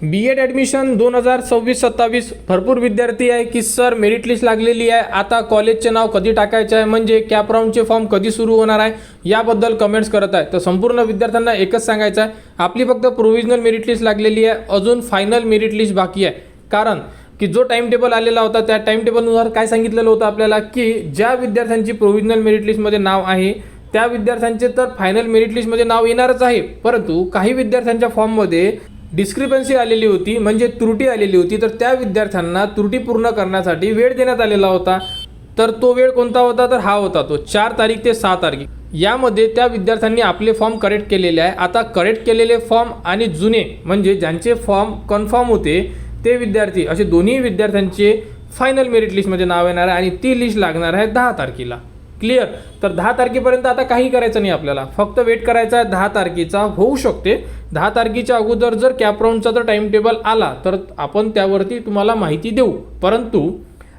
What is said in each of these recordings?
B.Ed admission 2026-27 भरपूर विद्यार्थी आहे की सर मेरिट लिस्ट लागलेली आहे, आता कॉलेजचे नाव कधी टाकायचे आहे, म्हणजे कॅप राऊंडचे फॉर्म कधी सुरू होणार आहे याबद्दल कमेंट्स करत आहे. तर संपूर्ण विद्यार्थ्यांना एकच सांगायचं आहे, आपली फक्त प्रोव्हिजनल मेरिट लिस्ट लागलेली आहे, अजून फायनल मेरिट लिस्ट बाकी आहे. कारण की जो टाइम टेबल आलेला होता त्या टाइम टेबलनुसार काय सांगितलेलं होतं आपल्याला की ज्या विद्यार्थ्यांची प्रोव्हिजनल मेरिट लिस्टमध्ये नाव आहे त्या विद्यार्थ्यांचे तर फायनल मेरिट लिस्टमध्ये नाव येणारच आहे, परंतु काही विद्यार्थ्यांच्या फॉर्ममध्ये डिस्क्रिपन्सी आलेली होती, म्हणजे त्रुटी आलेली होती. तर त्या विद्यार्थ्यांना त्रुटी पूर्ण करण्यासाठी वेळ देण्यात आलेला होता. तर तो वेळ कोणता होता, तर हा होता तो 4 तारीख ते 6 तारीख. यामध्ये त्या विद्यार्थ्यांनी आपले फॉर्म करेक्ट केलेले आहे. आता करेक्ट केलेले फॉर्म आणि जुने म्हणजे ज्यांचे फॉर्म कन्फर्म होते ते विद्यार्थी असे दोन्ही विद्यार्थ्यांचे फायनल मेरिट लिस्टमध्ये नाव येणार आहे आणि ती लिस्ट लागणार आहे 10 तारखेला. क्लिअर. तर 10 तारखेपर्यंत आता काही करायचं नाही आपल्याला, फक्त वेट करायचा आहे. 10 तारखेचा होऊ शकते, 10 तारखेच्या अगोदर जर कॅप राऊंडचा जर टाइम टेबल आला तर आपण त्यावरती तुम्हाला माहिती देऊ. परंतु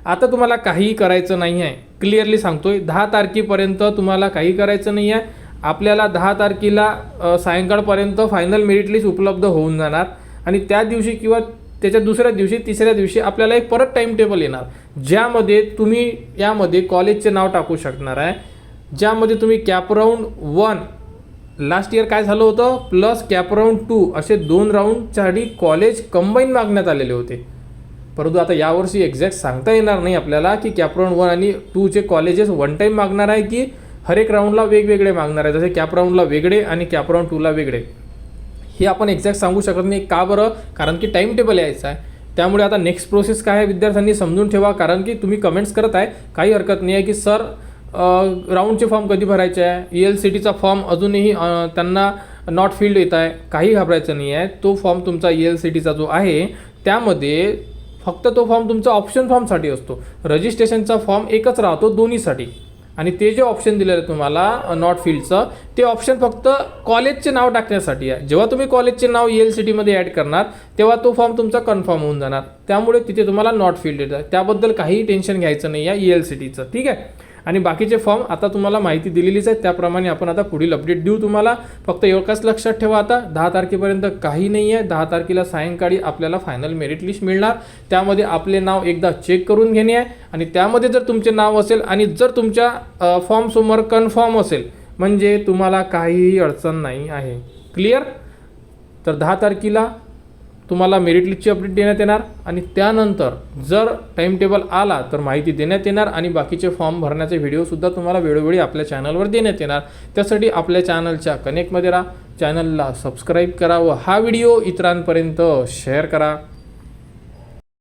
आता तुम्हाला काहीही करायचं नाही आहे, क्लिअरली सांगतोय. 10 तारखेपर्यंत तुम्हाला काही करायचं नाही आहे. आपल्याला 10 तारखेला सायंकाळपर्यंत फायनल मेरिट लिस्ट उपलब्ध होऊन जाणार आणि त्या दिवशी किंवा त्याच्या दुसऱ्या दिवशी तिसऱ्या दिवशी आपल्याला एक परत टाइम टेबल येणार, ज्यामध्ये तुम्ही यामध्ये कॉलेजचे नाव टाकू शकणार आहे, ज्यामध्ये तुम्ही कॅप राऊंड 1 लास्ट इयर काय झालं होतं प्लस कॅप राऊंड 2 असे 2 राऊंडसाठी कॉलेज कंबाईन मागण्यात आलेले होते. परंतु आता यावर्षी एक्झॅक्ट सांगता येणार नाही आपल्याला की कॅप राऊंड 1 आणि 2चे कॉलेजेस वन टाईम मागणार आहे की हर एक राऊंडला वेगवेगळे मागणार आहे, जसे कॅप राऊंडला वेगळे आणि कॅप राऊंड 2ला वेगळे. हे आपण एक्झॅक्ट सांगू शकत नाही. का बरं? कारण की टाइम टेबल यायचं आहे. त्यामुळे आता नेक्स्ट प्रोसेस काय आहे विद्यार्थ्यांनी समजून ठेवा. कारण की तुम्ही कमेंट्स करत आहे, काही हरकत नाही आहे की सर राऊंडचे फॉर्म कधी भरायचे आहे, ELCTचा फॉर्म अजूनही त्यांना नॉट फिल्ड येत आहे. काही घाबरायचं नाही आहे. तो फॉर्म तुमचा ELCTचा जो आहे त्यामध्ये फक्त तो फॉर्म तुमचा ऑप्शन फॉर्मसाठी असतो, रजिस्ट्रेशनचा फॉर्म एकच राहतो दोन्हीसाठी. आणि ते जे ऑप्शन दिलेलं आहे तुम्हाला नॉट फील्डचं ते ऑप्शन फक्त कॉलेजचे नाव टाकण्यासाठी आहे. जेव्हा तुम्ही कॉलेजचे नाव ELCTमध्ये ॲड करणार तेव्हा तो फॉर्म तुमचा कन्फर्म होऊन जाणार. त्यामुळे तिथे तुम्हाला नॉट फील्ड येतं. त्याबद्दल काहीही टेन्शन घ्यायचं नाही आहे ELCTचं, ठीक आहे. आणि बाकीचे फॉर्म आता तुम्हाला माहिती दिलेलीच आहे, त्याप्रमाणे आपण आता पुढील अपडेट देऊ तुम्हाला. फक्त एवढंच लक्षात ठेवा, आता 10 तारखेपर्यंत काही नाही आहे. 10 तारखेला सायंकाळी आपल्याला फायनल मेरिट लिस्ट मिळणार, त्यामध्ये आपले नाव एकदा चेक करून घेणे आहे. आणि त्यामध्ये जर तुमचे नाव असेल आणि जर तुमच्या फॉर्म समोर कन्फर्म असेल म्हणजे तुम्हाला काहीही अडचण नाही आहे. क्लिअर. तर 10 तारखेला तुम्हाला मेरिट लिस्टची अपडेट देण्यात येणार आणि त्यानंतर जर टाइम टेबल आला तर माहिती देण्यात येणार आणि बाकीचे फॉर्म भरण्याचे व्हिडिओसुद्धा तुम्हाला वेळोवेळी आपल्या चॅनलवर देण्यात येणार. त्यासाठी आपल्या चॅनलच्या कनेक्टमध्ये राहा, चॅनलला सबस्क्राईब करा व हा व्हिडिओ इतरांपर्यंत शेअर करा.